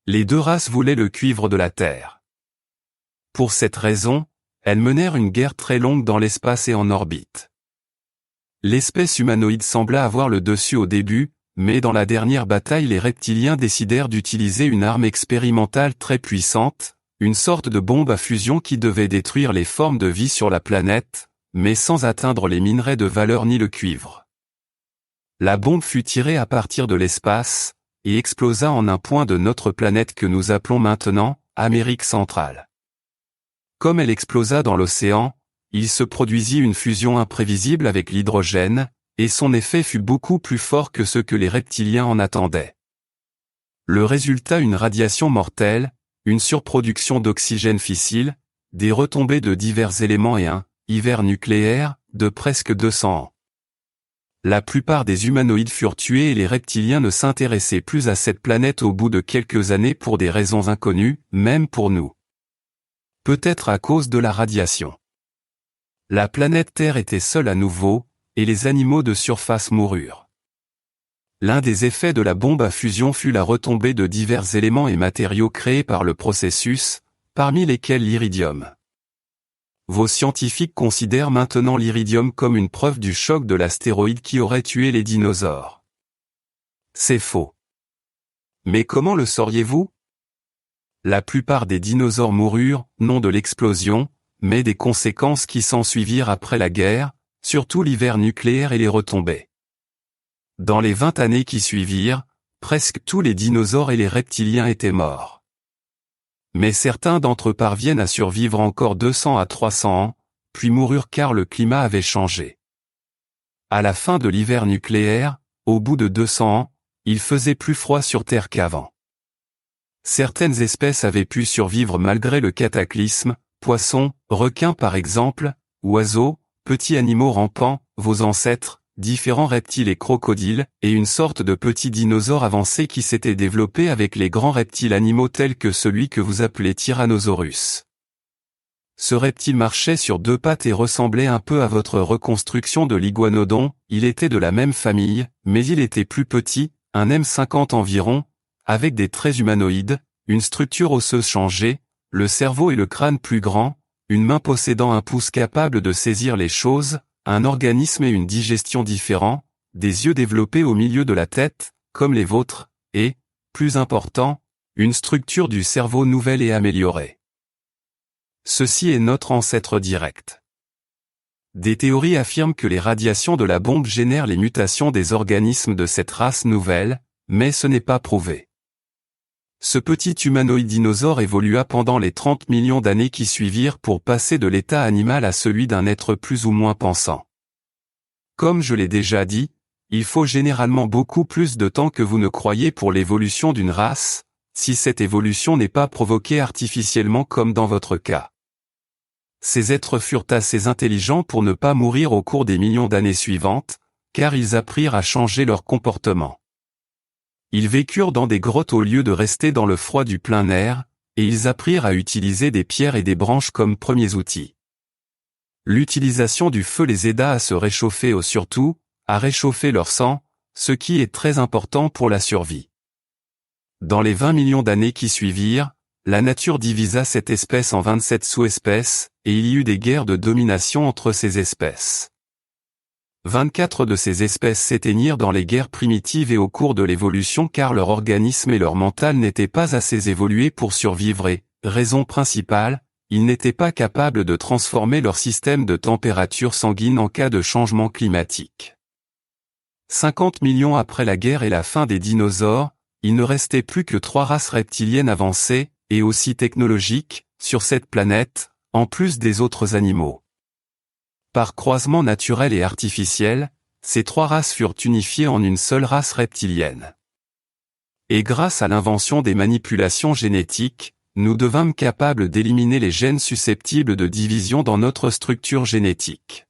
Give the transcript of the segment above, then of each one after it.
Les deux races voulaient le cuivre de la Terre. Pour cette raison, elles menèrent une guerre très longue dans l'espace et en orbite. L'espèce humanoïde sembla avoir le dessus au début, mais dans la dernière bataille les reptiliens décidèrent d'utiliser une arme expérimentale très puissante, une sorte de bombe à fusion qui devait détruire les formes de vie sur la planète, mais sans atteindre les minerais de valeur ni le cuivre. La bombe fut tirée à partir de l'espace, et explosa en un point de notre planète que nous appelons maintenant Amérique centrale. Comme elle explosa dans l'océan, il se produisit une fusion imprévisible avec l'hydrogène, et son effet fut beaucoup plus fort que ce que les reptiliens en attendaient. Le résultat, une radiation mortelle, une surproduction d'oxygène fissile, des retombées de divers éléments et un hiver nucléaire de presque 200 ans. La plupart des humanoïdes furent tués et les reptiliens ne s'intéressaient plus à cette planète au bout de quelques années pour des raisons inconnues, même pour nous. Peut-être à cause de la radiation. La planète Terre était seule à nouveau, et les animaux de surface moururent. L'un des effets de la bombe à fusion fut la retombée de divers éléments et matériaux créés par le processus, parmi lesquels l'iridium. Vos scientifiques considèrent maintenant l'iridium comme une preuve du choc de l'astéroïde qui aurait tué les dinosaures. C'est faux. Mais comment le sauriez-vous? La plupart des dinosaures moururent, non de l'explosion, mais des conséquences qui s'ensuivirent après la guerre, surtout l'hiver nucléaire et les retombées. Dans les 20 années qui suivirent, presque tous les dinosaures et les reptiliens étaient morts. Mais certains d'entre eux parviennent à survivre encore 200 à 300 ans, puis moururent car le climat avait changé. À la fin de l'hiver nucléaire, au bout de 200 ans, il faisait plus froid sur Terre qu'avant. Certaines espèces avaient pu survivre malgré le cataclysme, poissons, requins par exemple, oiseaux, petits animaux rampants, vos ancêtres, différents reptiles et crocodiles, et une sorte de petit dinosaure avancé qui s'était développé avec les grands reptiles animaux tels que celui que vous appelez Tyrannosaurus. Ce reptile marchait sur deux pattes et ressemblait un peu à votre reconstruction de l'iguanodon, il était de la même famille, mais il était plus petit, un M50 environ, avec des traits humanoïdes, une structure osseuse changée, le cerveau et le crâne plus grands, une main possédant un pouce capable de saisir les choses, un organisme et une digestion différents, des yeux développés au milieu de la tête, comme les vôtres, et, plus important, une structure du cerveau nouvelle et améliorée. Ceci est notre ancêtre direct. Des théories affirment que les radiations de la bombe génèrent les mutations des organismes de cette race nouvelle, mais ce n'est pas prouvé. Ce petit humanoïde dinosaure évolua pendant les 30 millions d'années qui suivirent pour passer de l'état animal à celui d'un être plus ou moins pensant. Comme je l'ai déjà dit, il faut généralement beaucoup plus de temps que vous ne croyez pour l'évolution d'une race, si cette évolution n'est pas provoquée artificiellement comme dans votre cas. Ces êtres furent assez intelligents pour ne pas mourir au cours des millions d'années suivantes, car ils apprirent à changer leur comportement. Ils vécurent dans des grottes au lieu de rester dans le froid du plein air, et ils apprirent à utiliser des pierres et des branches comme premiers outils. L'utilisation du feu les aida à se réchauffer et surtout, à réchauffer leur sang, ce qui est très important pour la survie. Dans les 20 millions d'années qui suivirent, la nature divisa cette espèce en 27 sous-espèces, et il y eut des guerres de domination entre ces espèces. 24 de ces espèces s'éteignirent dans les guerres primitives et au cours de l'évolution car leur organisme et leur mental n'étaient pas assez évolués pour survivre et, raison principale, ils n'étaient pas capables de transformer leur système de température sanguine en cas de changement climatique. 50 millions après la guerre et la fin des dinosaures, il ne restait plus que 3 races reptiliennes avancées, et aussi technologiques, sur cette planète, en plus des autres animaux. Par croisement naturel et artificiel, ces 3 races furent unifiées en une seule race reptilienne. Et grâce à l'invention des manipulations génétiques, nous devînmes capables d'éliminer les gènes susceptibles de division dans notre structure génétique.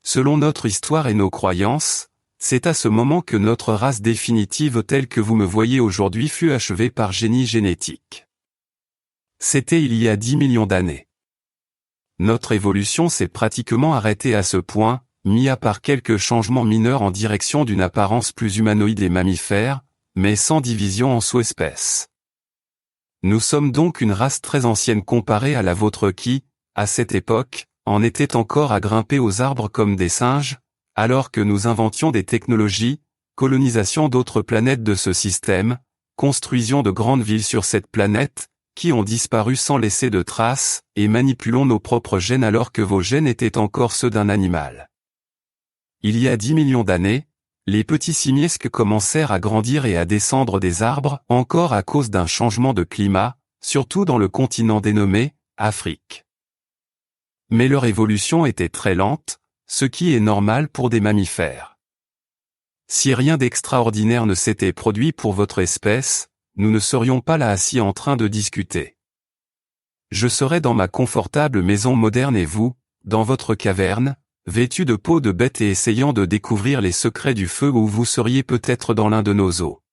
Selon notre histoire et nos croyances, c'est à ce moment que notre race définitive telle que vous me voyez aujourd'hui fut achevée par génie génétique. C'était il y a 10 millions d'années. Notre évolution s'est pratiquement arrêtée à ce point, mis à part quelques changements mineurs en direction d'une apparence plus humanoïde et mammifère, mais sans division en sous-espèces. Nous sommes donc une race très ancienne comparée à la vôtre qui, à cette époque, en était encore à grimper aux arbres comme des singes, alors que nous inventions des technologies, colonisation d'autres planètes de ce système, construisions de grandes villes sur cette planète, qui ont disparu sans laisser de traces, et manipulons nos propres gènes alors que vos gènes étaient encore ceux d'un animal. Il y a 10 millions d'années, les petits simiesques commencèrent à grandir et à descendre des arbres, encore à cause d'un changement de climat, surtout dans le continent dénommé Afrique. Mais leur évolution était très lente, ce qui est normal pour des mammifères. Si rien d'extraordinaire ne s'était produit pour votre espèce, nous ne serions pas là assis en train de discuter. Je serais dans ma confortable maison moderne et vous, dans votre caverne, vêtu de peau de bête et essayant de découvrir les secrets du feu, ou vous seriez peut-être dans l'un de nos eaux.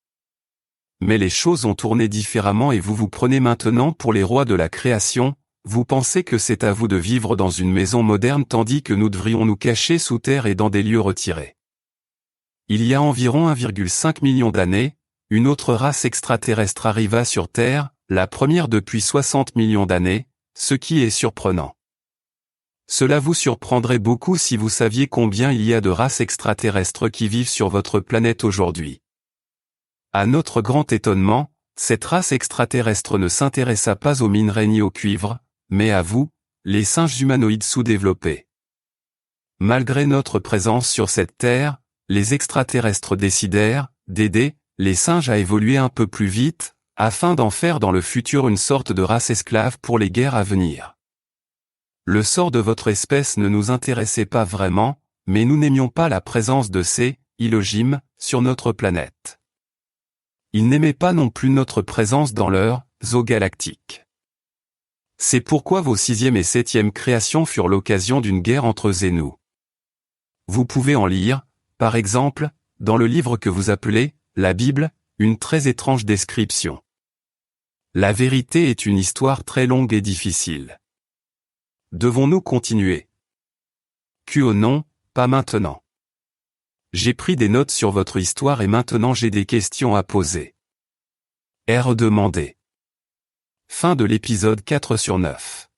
Mais les choses ont tourné différemment et vous vous prenez maintenant pour les rois de la création, vous pensez que c'est à vous de vivre dans une maison moderne tandis que nous devrions nous cacher sous terre et dans des lieux retirés. Il y a environ 1,5 million d'années, une autre race extraterrestre arriva sur Terre, la première depuis 60 millions d'années, ce qui est surprenant. Cela vous surprendrait beaucoup si vous saviez combien il y a de races extraterrestres qui vivent sur votre planète aujourd'hui. À notre grand étonnement, cette race extraterrestre ne s'intéressa pas aux minerais ni au cuivre, mais à vous, les singes humanoïdes sous-développés. Malgré notre présence sur cette Terre, les extraterrestres décidèrent d'aider les singes à évoluer un peu plus vite, afin d'en faire dans le futur une sorte de race esclave pour les guerres à venir. Le sort de votre espèce ne nous intéressait pas vraiment, mais nous n'aimions pas la présence de ces Elohim sur notre planète. Ils n'aimaient pas non plus notre présence dans leur zoo galactique. C'est pourquoi vos 6e et 7e créations furent l'occasion d'une guerre entre eux et nous. Vous pouvez en lire, par exemple, dans le livre que vous appelez la Bible, une très étrange description. La vérité est une histoire très longue et difficile. Devons-nous continuer? Non, pas maintenant. J'ai pris des notes sur votre histoire et maintenant j'ai des questions à poser. Redemander. Fin de l'épisode 4/9.